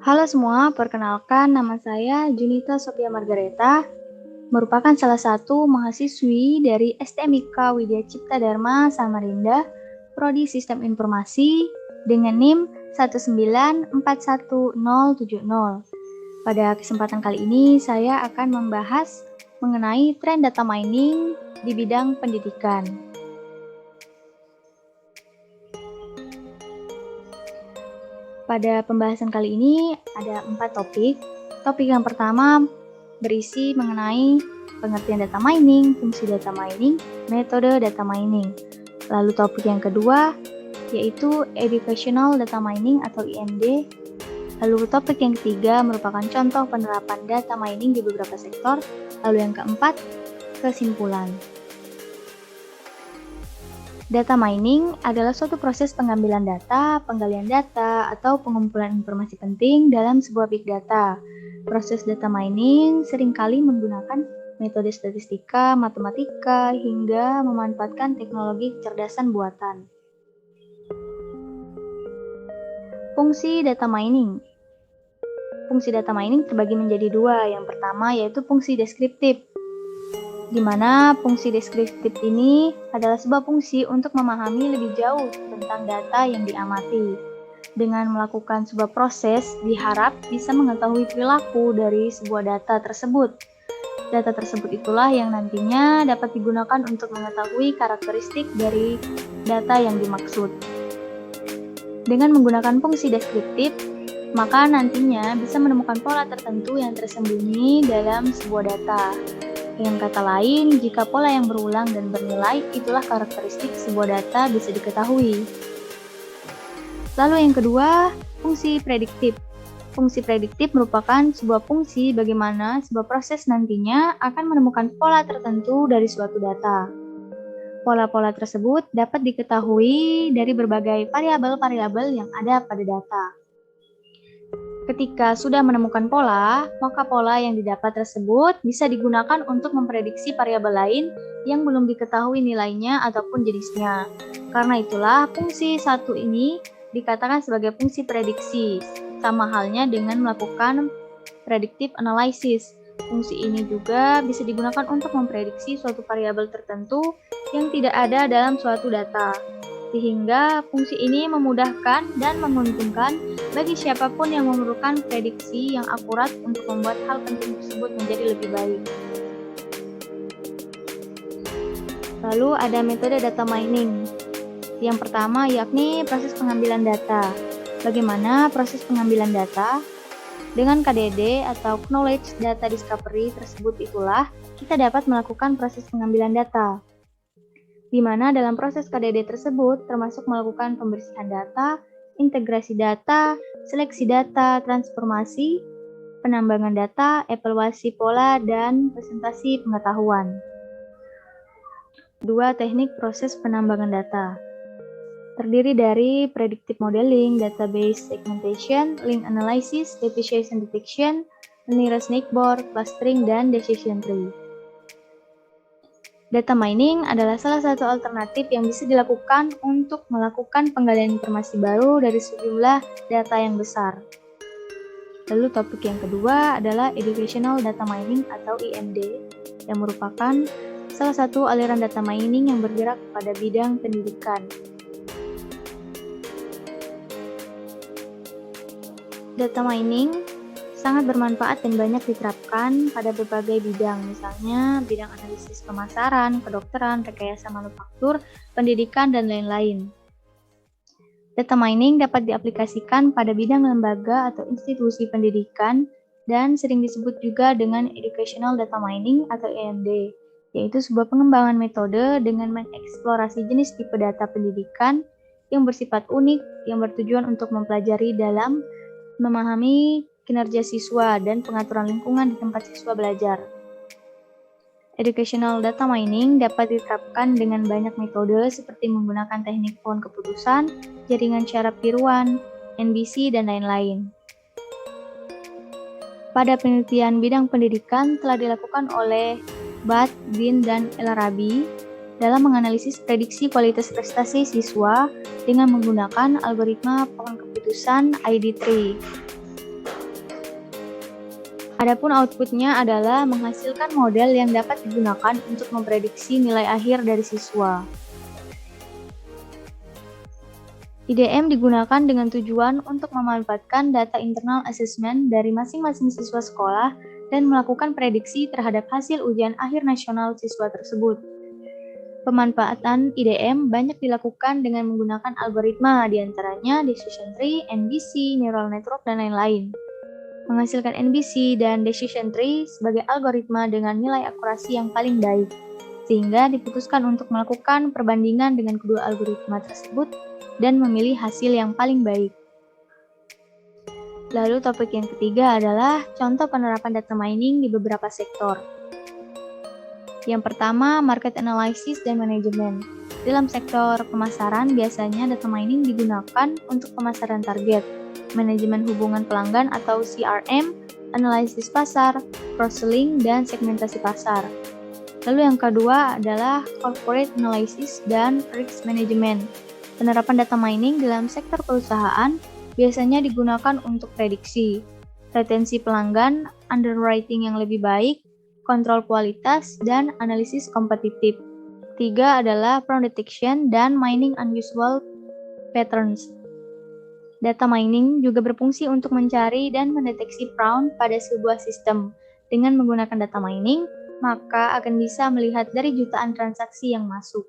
Halo semua, perkenalkan nama saya Junita Sophia Margareta, merupakan salah satu mahasiswi dari STMIK Widya Cipta Dharma Samarinda, Prodi Sistem Informasi dengan NIM 1941070. Pada kesempatan kali ini saya akan membahas mengenai tren data mining di bidang pendidikan. Pada pembahasan kali ini ada 4 topik. Topik yang pertama berisi mengenai pengertian data mining, fungsi data mining, metode data mining. Lalu topik yang kedua yaitu educational data mining atau IMD. Lalu topik yang ketiga merupakan contoh penerapan data mining di beberapa sektor. Lalu yang keempat, kesimpulan. Data mining adalah suatu proses pengambilan data, penggalian data, atau pengumpulan informasi penting dalam sebuah big data. Proses data mining seringkali menggunakan metode statistika, matematika, hingga memanfaatkan teknologi kecerdasan buatan. Fungsi data mining. Fungsi data mining terbagi menjadi dua. Yang pertama yaitu fungsi deskriptif, di mana fungsi deskriptif ini adalah sebuah fungsi untuk memahami lebih jauh tentang data yang diamati. Dengan melakukan sebuah proses, diharap bisa mengetahui perilaku dari sebuah data tersebut. Data tersebut itulah yang nantinya dapat digunakan untuk mengetahui karakteristik dari data yang dimaksud. Dengan menggunakan fungsi deskriptif, maka nantinya bisa menemukan pola tertentu yang tersembunyi dalam sebuah data. Dengan kata lain, jika pola yang berulang dan bernilai, itulah karakteristik sebuah data bisa diketahui. Lalu yang kedua, fungsi prediktif. Fungsi prediktif merupakan sebuah fungsi bagaimana sebuah proses nantinya akan menemukan pola tertentu dari suatu data. Pola-pola tersebut dapat diketahui dari berbagai variabel-variabel yang ada pada data. Ketika sudah menemukan pola, maka pola yang didapat tersebut bisa digunakan untuk memprediksi variabel lain yang belum diketahui nilainya ataupun jenisnya. Karena itulah fungsi satu ini dikatakan sebagai fungsi prediksi, sama halnya dengan melakukan predictive analysis. Fungsi ini juga bisa digunakan untuk memprediksi suatu variabel tertentu yang tidak ada dalam suatu data. Sehingga fungsi ini memudahkan dan menguntungkan bagi siapapun yang memerlukan prediksi yang akurat untuk membuat hal penting tersebut menjadi lebih baik. Lalu ada metode data mining. Yang pertama yakni proses pengambilan data. Bagaimana proses pengambilan data? Dengan KDD atau Knowledge Data Discovery tersebut itulah kita dapat melakukan proses pengambilan data, di mana dalam proses KDD tersebut termasuk melakukan pembersihan data, integrasi data, seleksi data, transformasi, penambangan data, evaluasi pola, dan presentasi pengetahuan. 2. Teknik proses penambangan data. Terdiri dari predictive modeling, database segmentation, link analysis, depreciation detection, nearest neighbor, clustering, dan decision tree. Data mining adalah salah satu alternatif yang bisa dilakukan untuk melakukan penggalian informasi baru dari sejumlah data yang besar. Lalu topik yang kedua adalah Educational Data Mining atau IMD, yang merupakan salah satu aliran data mining yang bergerak pada bidang pendidikan. Data mining sangat bermanfaat dan banyak diterapkan pada berbagai bidang, misalnya bidang analisis pemasaran, kedokteran, rekayasa manufaktur, pendidikan, dan lain-lain. Data mining dapat diaplikasikan pada bidang lembaga atau institusi pendidikan dan sering disebut juga dengan Educational Data Mining atau EMD, yaitu sebuah pengembangan metode dengan mengeksplorasi jenis tipe data pendidikan yang bersifat unik yang bertujuan untuk mempelajari dalam memahami kinerja siswa dan pengaturan lingkungan di tempat siswa belajar. Educational data mining dapat diterapkan dengan banyak metode seperti menggunakan teknik pohon keputusan, jaringan syaraf tiruan, NBC, dan lain-lain. Pada penelitian bidang pendidikan telah dilakukan oleh Budd, Dean, dan El-Arabi dalam menganalisis prediksi kualitas prestasi siswa dengan menggunakan algoritma pohon keputusan ID3. Adapun outputnya adalah menghasilkan model yang dapat digunakan untuk memprediksi nilai akhir dari siswa. IDM digunakan dengan tujuan untuk memanfaatkan data internal assessment dari masing-masing siswa sekolah dan melakukan prediksi terhadap hasil ujian akhir nasional siswa tersebut. Pemanfaatan IDM banyak dilakukan dengan menggunakan algoritma, diantaranya decision tree, NBC, neural network, dan lain-lain. Menghasilkan NBC dan decision tree sebagai algoritma dengan nilai akurasi yang paling baik, sehingga diputuskan untuk melakukan perbandingan dengan kedua algoritma tersebut dan memilih hasil yang paling baik. Lalu topik yang ketiga adalah contoh penerapan data mining di beberapa sektor. Yang pertama, market analysis dan manajemen. Dalam sektor pemasaran, biasanya data mining digunakan untuk pemasaran target, manajemen hubungan pelanggan atau CRM, analisis pasar, cross-selling, dan segmentasi pasar. Lalu yang kedua adalah corporate analysis dan risk management. Penerapan data mining dalam sektor perusahaan biasanya digunakan untuk prediksi, retensi pelanggan, underwriting yang lebih baik, kontrol kualitas, dan analisis kompetitif. Tiga adalah fraud detection dan mining unusual patterns. Data mining juga berfungsi untuk mencari dan mendeteksi fraud pada sebuah sistem. Dengan menggunakan data mining, maka akan bisa melihat dari jutaan transaksi yang masuk.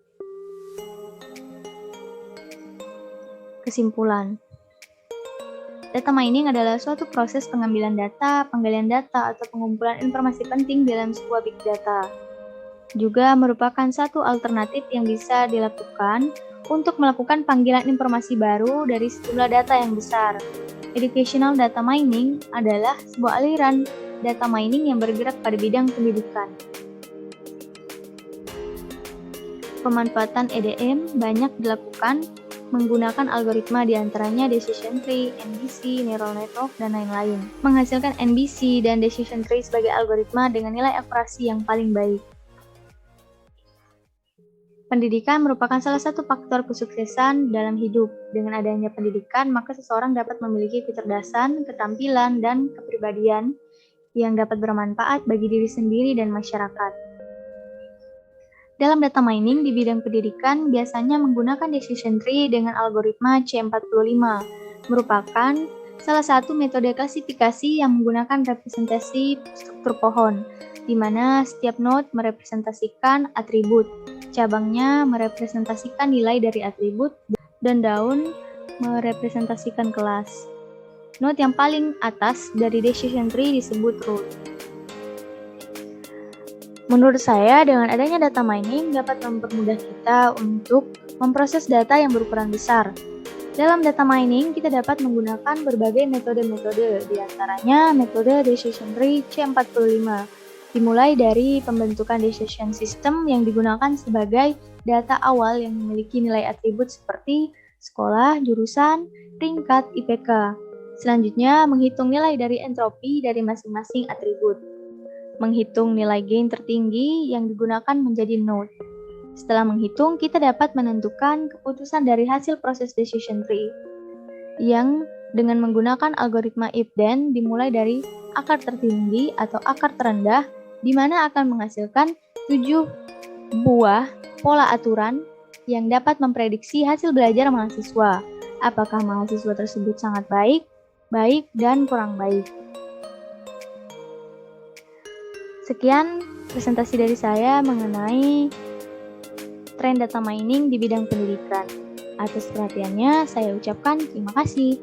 Kesimpulan. Data mining adalah suatu proses pengambilan data, penggalian data, atau pengumpulan informasi penting dalam sebuah big data. Juga merupakan satu alternatif yang bisa dilakukan untuk melakukan panggilan informasi baru dari sejumlah data yang besar. Educational data mining adalah sebuah aliran data mining yang bergerak pada bidang pendidikan. Pemanfaatan EDM banyak dilakukan menggunakan algoritma diantaranya decision tree, NBC, neural network, dan lain-lain. Menghasilkan NBC dan decision tree sebagai algoritma dengan nilai akurasi yang paling baik. Pendidikan merupakan salah satu faktor kesuksesan dalam hidup. Dengan adanya pendidikan, maka seseorang dapat memiliki kecerdasan, ketampilan, dan kepribadian yang dapat bermanfaat bagi diri sendiri dan masyarakat. Dalam data mining di bidang pendidikan biasanya menggunakan decision tree dengan algoritma C45, merupakan salah satu metode klasifikasi yang menggunakan representasi struktur pohon, di mana setiap node merepresentasikan atribut, cabangnya merepresentasikan nilai dari atribut, dan daun merepresentasikan kelas. Node yang paling atas dari decision tree disebut root. Menurut saya, dengan adanya data mining dapat mempermudah kita untuk memproses data yang berukuran besar. Dalam data mining, kita dapat menggunakan berbagai metode-metode, diantaranya metode decision tree C45, dimulai dari pembentukan decision system yang digunakan sebagai data awal yang memiliki nilai atribut seperti sekolah, jurusan, peringkat, IPK. Selanjutnya, menghitung nilai dari entropi dari masing-masing atribut. Menghitung nilai gain tertinggi yang digunakan menjadi node. Setelah menghitung, kita dapat menentukan keputusan dari hasil proses decision tree yang dengan menggunakan algoritma if-then dimulai dari akar tertinggi atau akar terendah di mana akan menghasilkan 7 buah pola aturan yang dapat memprediksi hasil belajar mahasiswa. Apakah mahasiswa tersebut sangat baik, dan kurang baik. Sekian presentasi dari saya mengenai tren data mining di bidang pendidikan. Atas perhatiannya, saya ucapkan terima kasih.